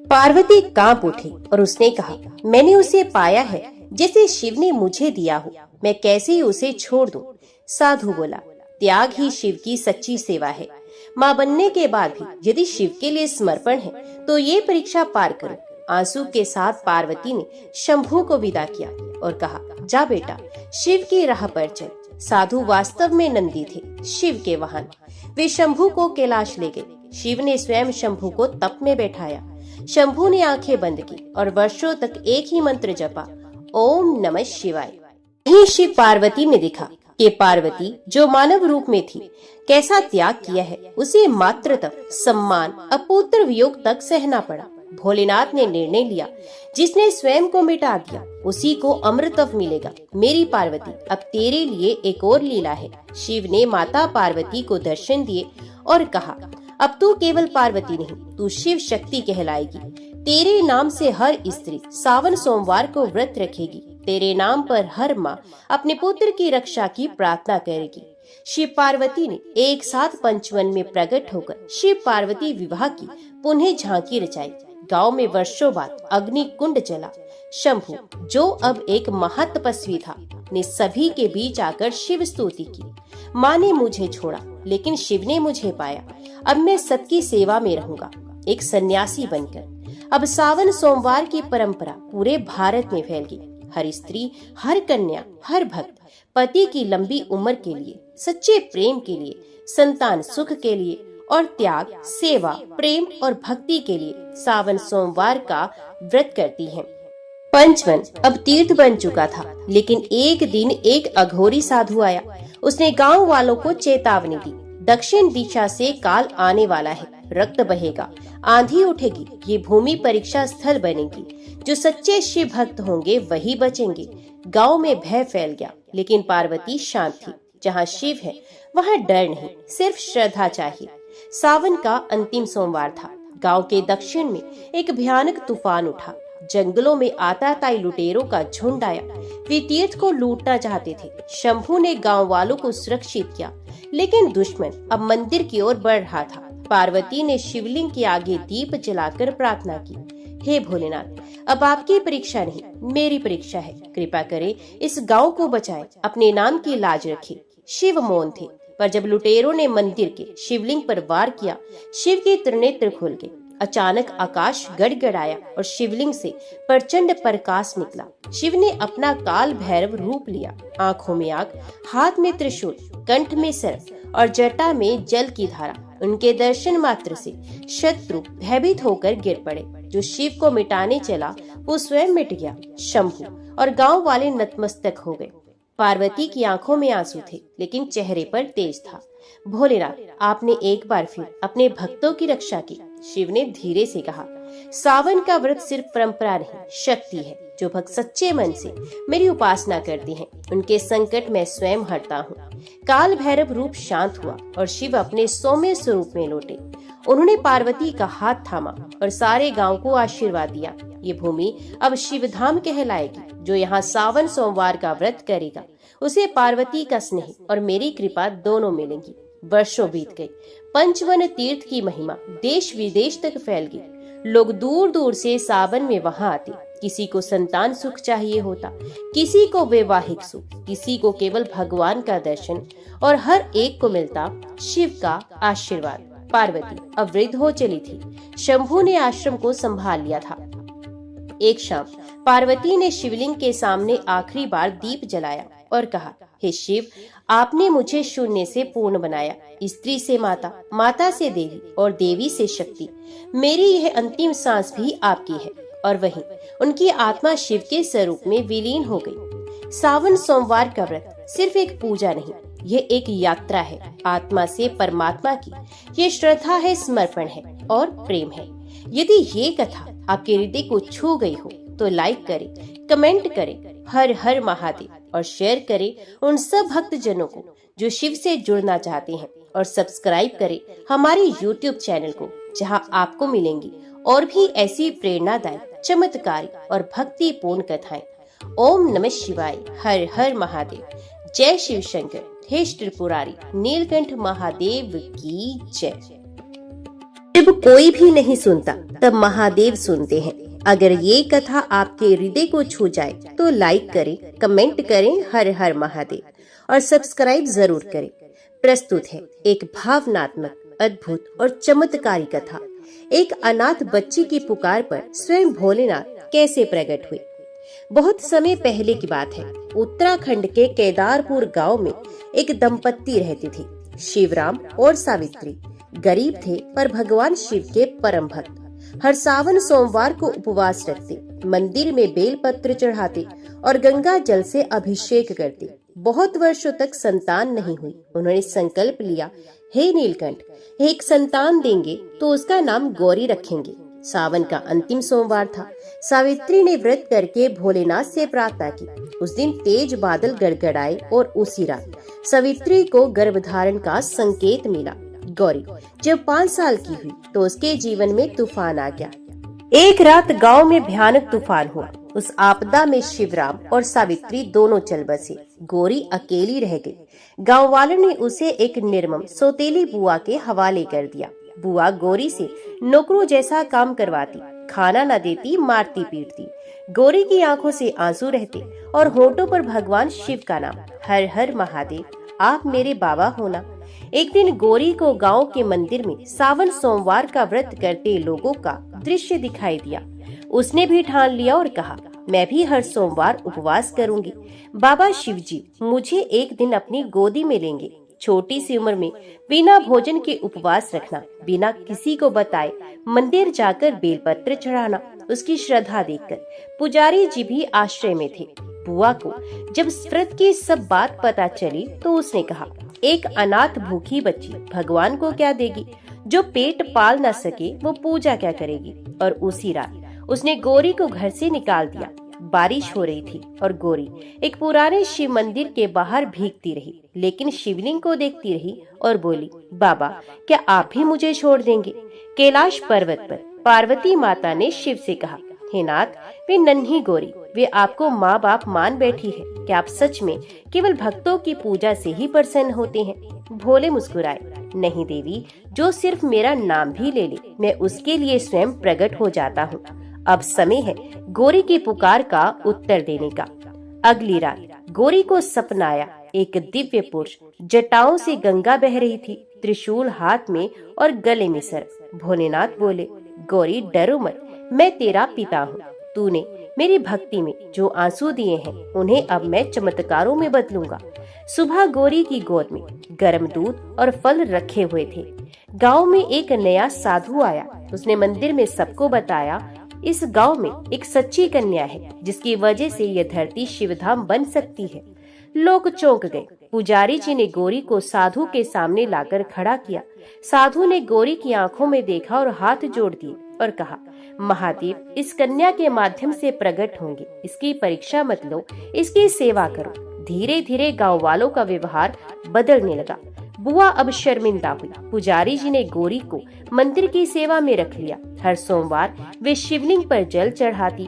पार्वती कांप उठी और उसने कहा, मैंने उसे पाया है जैसे शिव ने मुझे दिया हो। मैं कैसे ही उसे छोड़ दूं? साधु बोला, त्याग ही शिव की सच्ची सेवा है। माँ बनने के बाद भी यदि शिव के लिए समर्पण है तो ये परीक्षा पार करो। आंसू के साथ पार्वती ने शंभू को विदा किया और कहा, जा बेटा, शिव की राह पर चल। साधु वास्तव में नंदी थे, शिव के वाहन। वे शंभू को कैलाश ले गए। शिव ने स्वयं शंभू को तप में बैठाया। शंभू ने आंखें बंद की और वर्षों तक एक ही मंत्र जपा, ओम नमः शिवाय। यही शिव पार्वती ने देखा कि पार्वती जो मानव रूप में थी, कैसा त्याग किया है। उसे मात्र तप, सम्मान, अपुत्र वियोग तक सहना पड़ा। भोलेनाथ ने निर्णय लिया, जिसने स्वयं को मिटा दिया उसी को अमृतत्व मिलेगा। मेरी पार्वती, अब तेरे लिए एक और लीला है। शिव ने माता पार्वती को दर्शन दिए और कहा, अब तू केवल पार्वती नहीं, तू शिव शक्ति कहलाएगी। तेरे नाम से हर स्त्री सावन सोमवार को व्रत रखेगी। तेरे नाम पर हर माँ अपने पुत्र की रक्षा की प्रार्थना करेगी। शिव पार्वती ने एक साथ पंचवन में प्रकट होकर शिव पार्वती विवाह की पुनः झांकी रचाई। गांव में वर्षों बाद अग्नि कुंड जला। शंभू, जो अब एक महातपस्वी था, ने सभी के बीच आकर शिव स्तुति की। माँ ने मुझे छोड़ा, लेकिन शिव ने मुझे पाया। अब मैं सबकी सेवा में रहूंगा, एक सन्यासी बनकर। अब सावन सोमवार की परंपरा पूरे भारत में फैल गई। हर स्त्री, हर कन्या, हर भक्त पति की लंबी उम्र के लिए, सच्चे प्रेम के लिए, संतान सुख के लिए और त्याग, सेवा, प्रेम और भक्ति के लिए सावन सोमवार का व्रत करती हैं। पंचवन अब तीर्थ बन चुका था, लेकिन एक दिन एक अघोरी साधु आया। उसने गांव वालों को चेतावनी दी, दक्षिण दिशा से काल आने वाला है, रक्त बहेगा, आंधी उठेगी, ये भूमि परीक्षा स्थल बनेगी। जो सच्चे शिव भक्त होंगे वही बचेंगे। गांव में भय फैल गया, लेकिन पार्वती शांत थी। जहाँ शिव है वहाँ डर नहीं, सिर्फ श्रद्धा चाहिए। सावन का अंतिम सोमवार था। गांव के दक्षिण में एक भयानक तूफान उठा। जंगलों में आताताई लुटेरों का झुंड आया। वे तीर्थ को लूटना चाहते थे। शंभू ने गांव वालों को सुरक्षित किया। लेकिन दुश्मन अब मंदिर की ओर बढ़ रहा था। पार्वती ने शिवलिंग के आगे दीप जलाकर प्रार्थना की, हे भोलेनाथ, अब आपकी परीक्षा नहीं, मेरी परीक्षा है। कृपा करें, इस गांव को बचाएं, अपने नाम की लाज रखें। शिव मौन थे, पर जब लुटेरों ने मंदिर के शिवलिंग पर वार किया, शिव के त्रिनेत्र खुल गए। अचानक आकाश गड़गड़ाया और शिवलिंग से प्रचंड प्रकाश निकला। शिव ने अपना काल भैरव रूप लिया, आंखों में आग, हाथ में त्रिशूल, कंठ में सर्प और जटा में जल की धारा। उनके दर्शन मात्र से शत्रु भयभीत होकर गिर पड़े। जो शिव को मिटाने चला वो स्वयं मिट गया। शंभु और गांव वाले नतमस्तक हो गए। पार्वती की आंखों में आंसू थे, लेकिन चेहरे पर तेज था। भोलेनाथ, आपने एक बार फिर अपने भक्तों की रक्षा की। शिव ने धीरे से कहा, सावन का व्रत सिर्फ परंपरा नहीं, शक्ति है। जो भक्त सच्चे मन से मेरी उपासना करते हैं, उनके संकट मैं स्वयं हरता हूँ। काल भैरव रूप शांत हुआ और शिव अपने सौम्य स्वरूप में लौटे। उन्होंने पार्वती का हाथ थामा और सारे गांव को आशीर्वाद दिया। ये भूमि अब शिवधाम कहलाएगी। जो यहाँ सावन सोमवार का व्रत करेगा, उसे पार्वती का स्नेह और मेरी कृपा दोनों मिलेंगी। वर्षों बीत गए। पंचवन तीर्थ की महिमा देश विदेश तक फैल गई। लोग दूर दूर से सावन में वहां आते। किसी को संतान सुख चाहिए होता, किसी को वैवाहिक सुख, किसी को केवल भगवान का दर्शन, और हर एक को मिलता शिव का आशीर्वाद। पार्वती अब वृद्ध हो चली थी। शंभू ने आश्रम को संभाल लिया था। एक शाम पार्वती ने शिवलिंग के सामने आखिरी बार दीप जलाया और कहा, हे शिव, आपने मुझे शून्य से पूर्ण बनाया, स्त्री से माता, माता से देवी और देवी से शक्ति। मेरी यह अंतिम सांस भी आपकी है। और वहीं उनकी आत्मा शिव के स्वरूप में विलीन हो गई। सावन सोमवार का व्रत सिर्फ एक पूजा नहीं, यह एक यात्रा है आत्मा से परमात्मा की। ये श्रद्धा है, समर्पण है और प्रेम है। यदि ये कथा आपके हृदय को छू गई हो तो लाइक करें, कमेंट करें हर हर महादेव और शेयर करें उन सब भक्त जनों को जो शिव से जुड़ना चाहते हैं। और सब्सक्राइब करें हमारे YouTube चैनल को, जहां आपको मिलेंगी और भी ऐसी प्रेरणादायक, चमत्कारी और भक्तिपूर्ण कथाएं। ओम नमः शिवाय, हर हर महादेव, जय शिव शंकर, हे त्रिपुरारी, नीलकंठ महादेव की जय। जब कोई भी नहीं सुनता तब महादेव सुनते हैं। अगर ये कथा आपके हृदय को छू जाए तो लाइक करें, कमेंट करें हर हर महादेव और सब्सक्राइब जरूर करें। प्रस्तुत है एक भावनात्मक, अद्भुत और चमत्कारी कथा। एक अनाथ बच्ची की पुकार पर स्वयं भोलेनाथ कैसे प्रकट हुए। बहुत समय पहले की बात है। उत्तराखंड के केदारपुर गांव में एक दंपत्ति रहती थी, शिवराम और सावित्री। गरीब थे पर भगवान शिव के परम भक्त। हर सावन सोमवार को उपवास रखते, मंदिर में बेलपत्र चढ़ाते और गंगा जल से अभिषेक करते। बहुत वर्षों तक संतान नहीं हुई। उन्होंने संकल्प लिया, हे नीलकंठ, एक संतान देंगे तो उसका नाम गौरी रखेंगे। सावन का अंतिम सोमवार था। सावित्री ने व्रत करके भोलेनाथ से प्रार्थना की। उस दिन तेज बादल गड़गड़ाए और उसी रात सावित्री को गर्भधारण का संकेत मिला। गौरी जब 5 साल की हुई तो उसके जीवन में तूफान आ गया। एक रात गांव में भयानक तूफान हुआ। उस आपदा में शिवराम और सावित्री दोनों चल बसे। गौरी अकेली रह गई। गांव वालों ने उसे एक निर्मम सौतेली बुआ के हवाले कर दिया। बुआ गौरी से नौकरों जैसा काम करवाती, खाना न देती, मारती पीटती। गौरी की आंखों से आंसू रहते और होठों पर भगवान शिव का नाम, हर हर महादेव, आप मेरे बाबा होना। एक दिन गौरी को गांव के मंदिर में सावन सोमवार का व्रत करते लोगों का दृश्य दिखाई दिया। उसने भी ठान लिया और कहा, मैं भी हर सोमवार उपवास करूंगी। बाबा शिवजी मुझे एक दिन अपनी गोदी में लेंगे। छोटी सी उम्र में बिना भोजन के उपवास रखना, बिना किसी को बताए मंदिर जाकर बेलपत्र चढ़ाना। उसकी श्रद्धा देखकर पुजारी जी भी आश्रय में थे। बुआ को जब व्रत की सब बात पता चली तो उसने कहा, एक अनाथ भूखी बच्ची भगवान को क्या देगी? जो पेट पाल न सके वो पूजा क्या करेगी? और उसी रात उसने गौरी को घर से निकाल दिया। बारिश हो रही थी और गौरी एक पुराने शिव मंदिर के बाहर भीगती रही, लेकिन शिवलिंग को देखती रही और बोली, बाबा क्या आप भी मुझे छोड़ देंगे? कैलाश पर्वत पर पार्वती माता ने शिव से कहा, हे नाथ, वे नन्ही गौरी वे आपको माँ बाप मान बैठी है। क्या आप सच में केवल भक्तों की पूजा से ही प्रसन्न होते हैं? भोले मुस्कुराए, नहीं देवी, जो सिर्फ मेरा नाम भी ले ले, मैं उसके लिए स्वयं प्रकट हो जाता हूँ। अब समय है गौरी की पुकार का उत्तर देने का। अगली रात गौरी को सपना आया। एक दिव्य पुरुष, जटाओं से गंगा बह रही थी, त्रिशूल हाथ में और गले में सर। भोलेनाथ बोले, गौरी डरो मत, मैं तेरा पिता हूँ। तूने मेरी भक्ति में जो आंसू दिए हैं उन्हें अब मैं चमत्कारों में बदलूंगा। सुबह गौरी की गोद में गर्म दूध और फल रखे हुए थे। गांव में एक नया साधु आया। उसने मंदिर में सबको बताया, इस गांव में एक सच्ची कन्या है जिसकी वजह से यह धरती शिवधाम बन सकती है। लोग चौंक गए। पुजारी जी ने गौरी को साधु के सामने लाकर खड़ा किया। साधु ने गौरी की आंखों में देखा और हाथ जोड़ दिए और कहा, महादेव इस कन्या के माध्यम से प्रकट होंगे, इसकी परीक्षा मत लो, इसकी सेवा करो। धीरे धीरे गांव वालों का व्यवहार बदलने लगा। बुआ अब शर्मिंदा हुई। पुजारी जी ने गौरी को मंदिर की सेवा में रख लिया। हर सोमवार वे शिवलिंग पर जल चढ़ाती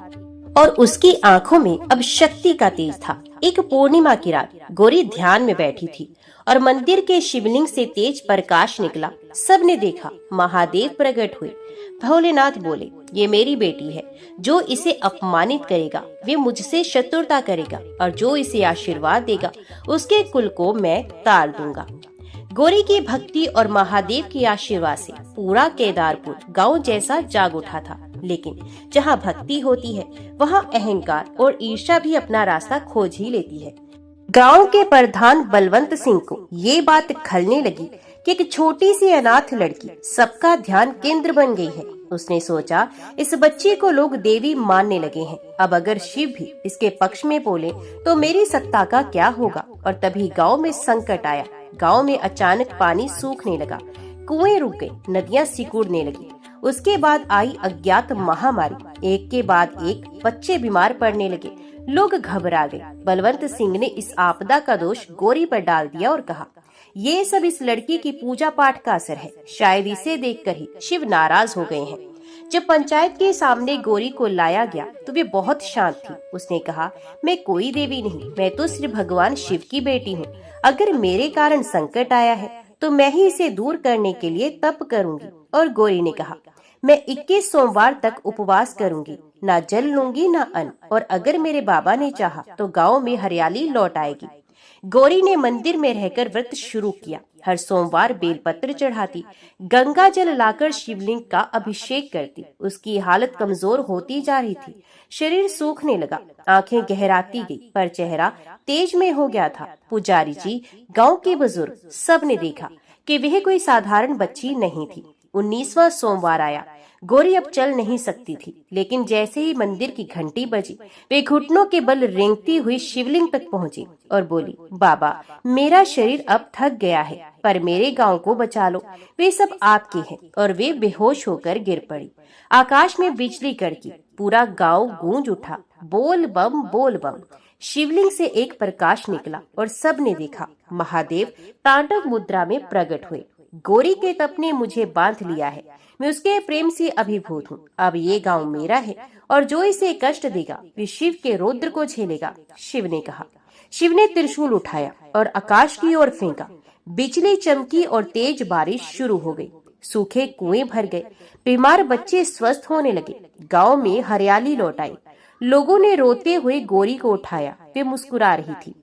और उसकी आंखों में अब शक्ति का तेज था। एक पूर्णिमा की रात गौरी ध्यान में बैठी थी और मंदिर के शिवलिंग से तेज प्रकाश निकला। सबने देखा, महादेव प्रकट हुए। भोलेनाथ बोले, ये मेरी बेटी है, जो इसे अपमानित करेगा वे मुझसे शत्रुता करेगा, और जो इसे आशीर्वाद देगा उसके कुल को मैं तार दूंगा। गौरी की भक्ति और महादेव के आशीर्वाद से पूरा केदारपुर गांव जैसा जाग उठा था। लेकिन जहां भक्ति होती है वहां अहंकार और ईर्ष्या भी अपना रास्ता खोज ही लेती है। गांव के प्रधान बलवंत सिंह को ये बात खलने लगी कि एक छोटी सी अनाथ लड़की सबका ध्यान केंद्र बन गई है। उसने सोचा, इस बच्ची को लोग देवी मानने लगे हैं, अब अगर शिव भी इसके पक्ष में बोले तो मेरी सत्ता का क्या होगा। और तभी गांव में संकट आया। गांव में अचानक पानी सूखने लगा, कुएं रुक गए, नदियां सिकुड़ने लगी। उसके बाद आई अज्ञात महामारी। एक के बाद एक बच्चे बीमार पड़ने लगे। लोग घबरा गए। बलवंत सिंह ने इस आपदा का दोष गौरी पर डाल दिया और कहा, ये सब इस लड़की की पूजा पाठ का असर है, शायद इसे देखकर ही शिव नाराज हो गए हैं। जब पंचायत के सामने गौरी को लाया गया तो वे बहुत शांत थी। उसने कहा, मैं कोई देवी नहीं, मैं तो सिर्फ भगवान शिव की बेटी हूँ। अगर मेरे कारण संकट आया है तो मैं ही इसे दूर करने के लिए तप करूंगी। और गौरी ने कहा, मैं 21 सोमवार तक उपवास करूंगी, ना जल लूंगी ना अन्न, और अगर मेरे बाबा ने चाहा तो गांव में हरियाली लौट आएगी। गौरी ने मंदिर में रहकर व्रत शुरू किया। हर सोमवार बेलपत्र चढ़ाती, गंगा जल लाकर शिवलिंग का अभिषेक करती। उसकी हालत कमजोर होती जा रही थी, शरीर सूखने लगा, आंखें गहराती गई, पर चेहरा तेज में हो गया था। पुजारी जी, गांव के बुजुर्ग, सब ने देखा कि वह कोई साधारण बच्ची नहीं थी। 19वां सोमवार आया। गौरी अब चल नहीं सकती थी, लेकिन जैसे ही मंदिर की घंटी बजी वे घुटनों के बल रेंगती हुई शिवलिंग तक पहुंची और बोली, बाबा मेरा शरीर अब थक गया है, पर मेरे गांव को बचा लो, वे सब आपके हैं। और वे बेहोश होकर गिर पड़ी। आकाश में बिजली कड़की, पूरा गांव गूंज उठा, बोल बम बोल बम। शिवलिंग से एक प्रकाश निकला और सबने देखा, महादेव तांडव मुद्रा में प्रकट हुए। गौरी के तप ने मुझे बांध लिया है, मैं उसके प्रेम से अभिभूत हूँ। अब ये गांव मेरा है और जो इसे कष्ट देगा वे शिव के रौद्र को झेलेगा, शिव ने कहा। शिव ने त्रिशूल उठाया और आकाश की ओर फेंका। बिजली चमकी और तेज बारिश शुरू हो गई। सूखे कुएं भर गए, बीमार बच्चे स्वस्थ होने लगे, गांव में हरियाली लौट आई। लोगों ने रोते हुए गौरी को उठाया, वे मुस्कुरा रही थी।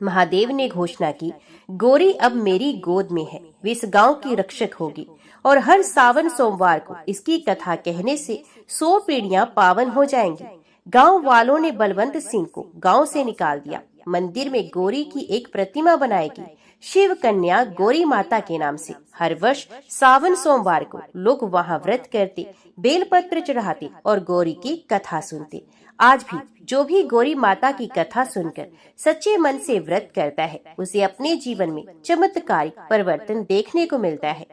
महादेव ने घोषणा की, गौरी अब मेरी गोद में है, वे इस गांव की रक्षक होगी और हर सावन सोमवार को इसकी कथा कहने से 100 पीढ़ियां पावन हो जाएंगी। गांव वालों ने बलवंत सिंह को गांव से निकाल दिया। मंदिर में गौरी की एक प्रतिमा बनाएगी, शिव कन्या गौरी माता के नाम से। हर वर्ष सावन सोमवार को लोग वहां व्रत करते, बेलपत्र चढ़ाते और गौरी की कथा सुनते। आज भी जो भी गौरी माता की कथा सुनकर सच्चे मन से व्रत करता है, उसे अपने जीवन में चमत्कारिक परिवर्तन देखने को मिलता है।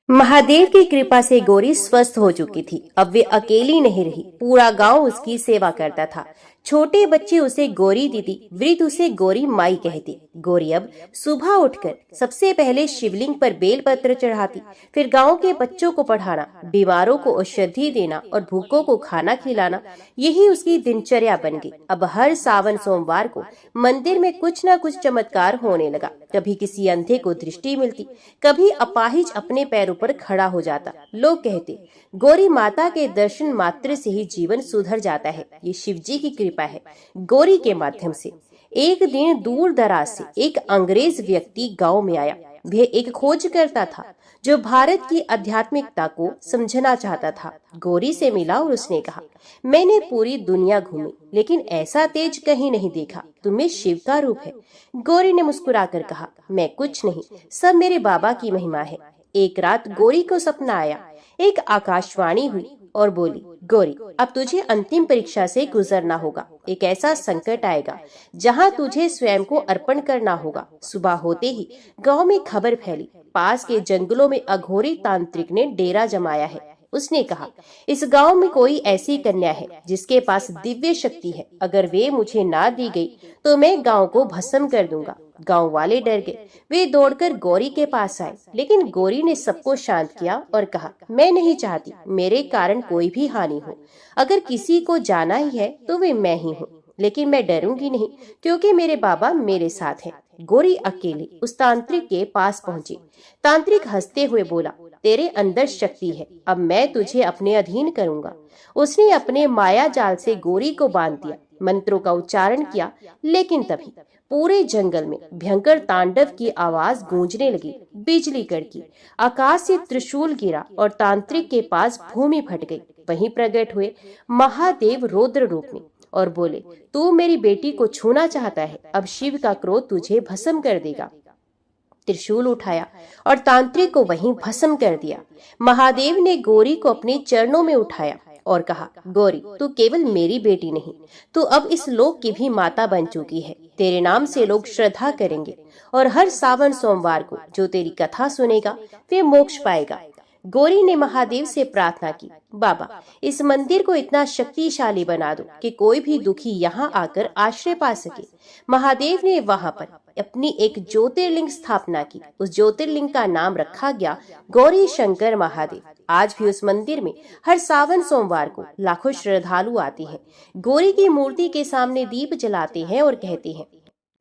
महादेव की कृपा से गौरी स्वस्थ हो चुकी थी। अब वे अकेली नहीं रही, पूरा गांव उसकी सेवा करता था। छोटे बच्चे उसे गोरी दीदी, वृद्ध उसे गोरी माई कहते। गोरी अब सुबह उठकर सबसे पहले शिवलिंग पर बेलपत्र चढ़ाती, फिर गांव के बच्चों को पढ़ाना, बीमारों को औषधि देना और भूखों को खाना खिलाना, यही उसकी दिनचर्या बन गई। अब हर सावन सोमवार को मंदिर में कुछ न कुछ चमत्कार होने लगा। कभी किसी अंधे को दृष्टि मिलती, कभी अपाहिज अपने पैरों पर खड़ा हो जाता। लोग कहते, गौरी माता के दर्शन मात्र से ही जीवन सुधर जाता है। ये शिव जी की कृपा है। गौरी के माध्यम से एक दिन दूर दराज से एक अंग्रेज व्यक्ति गांव में आया। वह एक खोज करता था जो भारत की आध्यात्मिकता को समझना चाहता था। गौरी से मिला और उसने कहा, मैंने पूरी दुनिया घूमी लेकिन ऐसा तेज कहीं नहीं देखा। तुम्हें शिव का रूप है। गौरी ने मुस्कुराकर कहा, मैं कुछ नहीं, सब मेरे बाबा की महिमा है। एक रात गौरी को सपना आया। एक आकाशवाणी हुई और बोली, गौरी, अब तुझे अंतिम परीक्षा से गुजरना होगा। एक ऐसा संकट आएगा जहां तुझे स्वयं को अर्पण करना होगा। सुबह होते ही गांव में खबर फैली, पास के जंगलों में अघोरी तांत्रिक ने डेरा जमाया है। उसने कहा, इस गांव में कोई ऐसी कन्या है जिसके पास दिव्य शक्ति है। अगर वे मुझे ना दी गई तो मैं गांव को भस्म कर दूंगा। गांव वाले डर गए। वे दौड़कर गौरी के पास आए, लेकिन गौरी ने सबको शांत किया और कहा, मैं नहीं चाहती मेरे कारण कोई भी हानि हो। अगर किसी को जाना ही है तो वे मैं ही हूँ, लेकिन मैं डरूंगी नहीं क्योंकि मेरे बाबा मेरे साथ हैं। गौरी अकेली उस तांत्रिक के पास पहुंची। तांत्रिक हंसते हुए बोला, तेरे अंदर शक्ति है, अब मैं तुझे अपने अधीन करूंगा। उसने अपने माया जाल से गौरी को बांध दिया, मंत्रों का उच्चारण किया, लेकिन तभी पूरे जंगल में भयंकर तांडव की आवाज गूंजने लगी। बिजली कड़की, आकाश से त्रिशूल गिरा और तांत्रिक के पास भूमि फट गई। वहीं प्रकट हुए महादेव रौद्र रूप में और बोले, तू मेरी बेटी को छूना चाहता है, अब शिव का क्रोध तुझे भस्म कर देगा। त्रिशूल उठाया और तांत्रिक को वहीं भस्म कर दिया। महादेव ने गौरी को अपने चरणों में उठाया और कहा, गौरी, तू केवल मेरी बेटी नहीं, तू अब इस लोक की भी माता बन चुकी है। तेरे नाम से लोग श्रद्धा करेंगे और हर सावन सोमवार को जो तेरी कथा सुनेगा वे मोक्ष पाएगा। गौरी ने महादेव से प्रार्थना की, बाबा, इस मंदिर को इतना शक्तिशाली बना दो कि कोई भी दुखी यहाँ आकर आश्रय पा सके। महादेव ने वहाँ पर अपनी एक ज्योतिर्लिंग स्थापना की। उस ज्योतिर्लिंग का नाम रखा गया गौरी शंकर महादेव। आज भी उस मंदिर में हर सावन सोमवार को लाखों श्रद्धालु आते हैं, गौरी की मूर्ति के सामने दीप जलाते हैं और कहते हैं,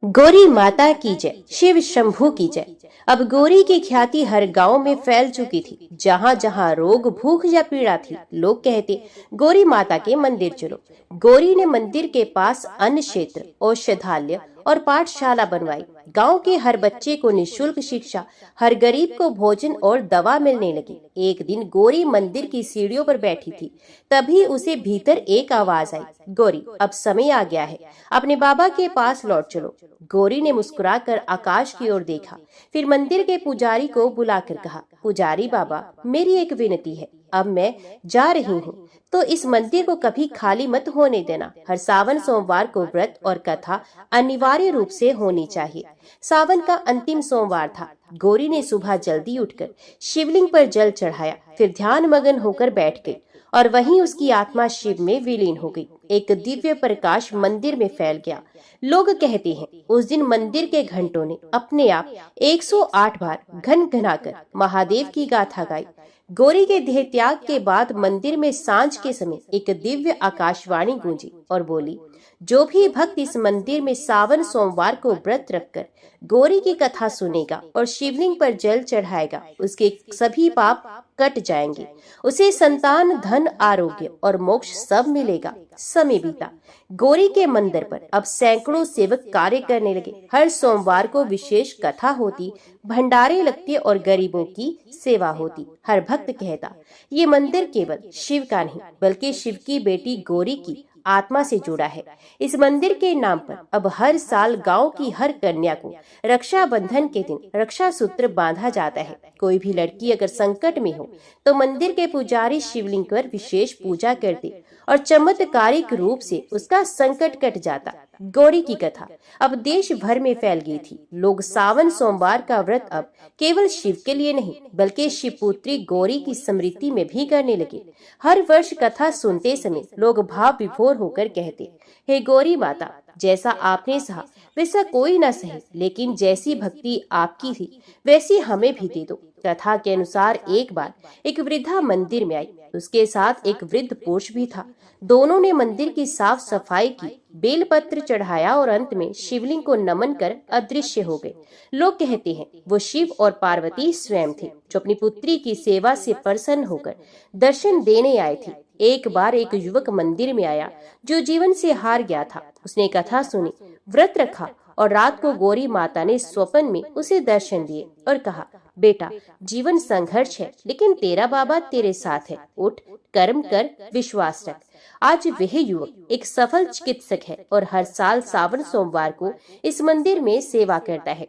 गौरी माता की जय, शिव शंभू की जय। अब गौरी की ख्याति हर गांव में फैल चुकी थी। जहां जहां रोग, भूख या पीड़ा थी, लोग कहते, गौरी माता के मंदिर चलो। गौरी ने मंदिर के पास अन्न क्षेत्र, औषधालय और पाठशाला बनवाई। गांव के हर बच्चे को निशुल्क शिक्षा, हर गरीब को भोजन और दवा मिलने लगी। एक दिन गौरी मंदिर की सीढ़ियों पर बैठी थी, तभी उसे भीतर एक आवाज आई, गौरी, अब समय आ गया है, अपने बाबा के पास लौट चलो। गौरी ने मुस्कुराकर आकाश की ओर देखा, फिर मंदिर के पुजारी को बुलाकर कहा, पुजारी बाबा, मेरी एक विनती है, अब मैं जा रही हूँ, तो इस मंदिर को कभी खाली मत होने देना। हर सावन सोमवार को व्रत और कथा अनिवार्य रूप से होनी चाहिए। सावन का अंतिम सोमवार था। गौरी ने सुबह जल्दी उठकर शिवलिंग पर जल चढ़ाया, फिर ध्यान मगन होकर बैठ गई और वहीं उसकी आत्मा शिव में विलीन हो गई। एक दिव्य प्रकाश मंदिर में फैल गया। लोग कहते हैं, उस दिन मंदिर के घंटों ने अपने आप 108 बार घन घनाकर महादेव की गाथा गाई। गौरी के देह त्याग के बाद मंदिर में सांझ के समय एक दिव्य आकाशवाणी गूंजी और बोली, जो भी भक्त इस मंदिर में सावन सोमवार को व्रत रखकर गौरी की कथा सुनेगा और शिवलिंग पर जल चढ़ाएगा, उसके सभी पाप कट जाएंगे, उसे संतान, धन, आरोग्य और मोक्ष सब मिलेगा। समय बीता। गौरी के मंदिर पर अब सैकड़ों सेवक कार्य करने लगे। हर सोमवार को विशेष कथा होती, भंडारे लगते और गरीबों की सेवा होती। हर भक्त कहता, ये मंदिर केवल शिव का नहीं बल्कि शिव की बेटी गौरी की आत्मा से जुड़ा है। इस मंदिर के नाम पर अब हर साल गांव की हर कन्या को रक्षाबंधन के दिन रक्षा सूत्र बांधा जाता है। कोई भी लड़की अगर संकट में हो तो मंदिर के पुजारी शिवलिंग पर विशेष पूजा करते और चमत्कारिक रूप से उसका संकट कट जाता। गौरी की कथा अब देश भर में फैल गई थी। लोग सावन सोमवार का व्रत अब केवल शिव के लिए नहीं बल्कि शिवपुत्री गौरी की स्मृति में भी करने लगे। हर वर्ष कथा सुनते समय लोग भाव विभोर होकर कहते, हे गौरी माता, जैसा आपने सहा वैसा कोई न सहे, लेकिन जैसी भक्ति आपकी थी वैसी हमें भी दे दो। कथा के अनुसार एक बार एक वृद्धा मंदिर में आई। उसके साथ एक वृद्ध पुरुष भी था। दोनों ने मंदिर की साफ सफाई की, बेलपत्र चढ़ाया और अंत में शिवलिंग को नमन कर अदृश्य हो गए। लोग कहते हैं वो शिव और पार्वती स्वयं थे, जो अपनी पुत्री की सेवा से प्रसन्न होकर दर्शन देने आए थे। एक बार एक युवक मंदिर में आया जो जीवन से हार गया था। उसने कथा सुनी, व्रत रखा और रात को गौरी माता ने स्वप्न में उसे दर्शन दिए और कहा, बेटा, जीवन संघर्ष है लेकिन तेरा बाबा तेरे साथ है। उठ, कर्म कर, विश्वास रख। आज वह युवक एक सफल चिकित्सक है और हर साल सावन सोमवार को इस मंदिर में सेवा करता है।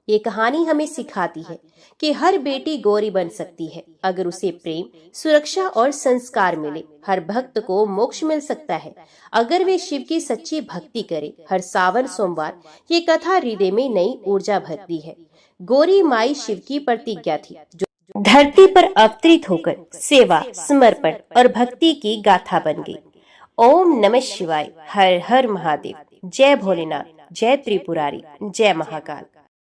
ये कहानी हमें सिखाती है कि हर बेटी गौरी बन सकती है अगर उसे प्रेम, सुरक्षा और संस्कार मिले। हर भक्त को मोक्ष मिल सकता है अगर वे शिव की सच्ची भक्ति करे। हर सावन सोमवार ये कथा हृदय में नई ऊर्जा भरती है। गौरी माई शिव की प्रतिज्ञा थी जो धरती पर अवतरित होकर सेवा, समर्पण और भक्ति की गाथा बन गई। ओम नमः शिवाय। हर हर महादेव। जय भोलेनाथ, जय त्रिपुरारी, जय महाकाल।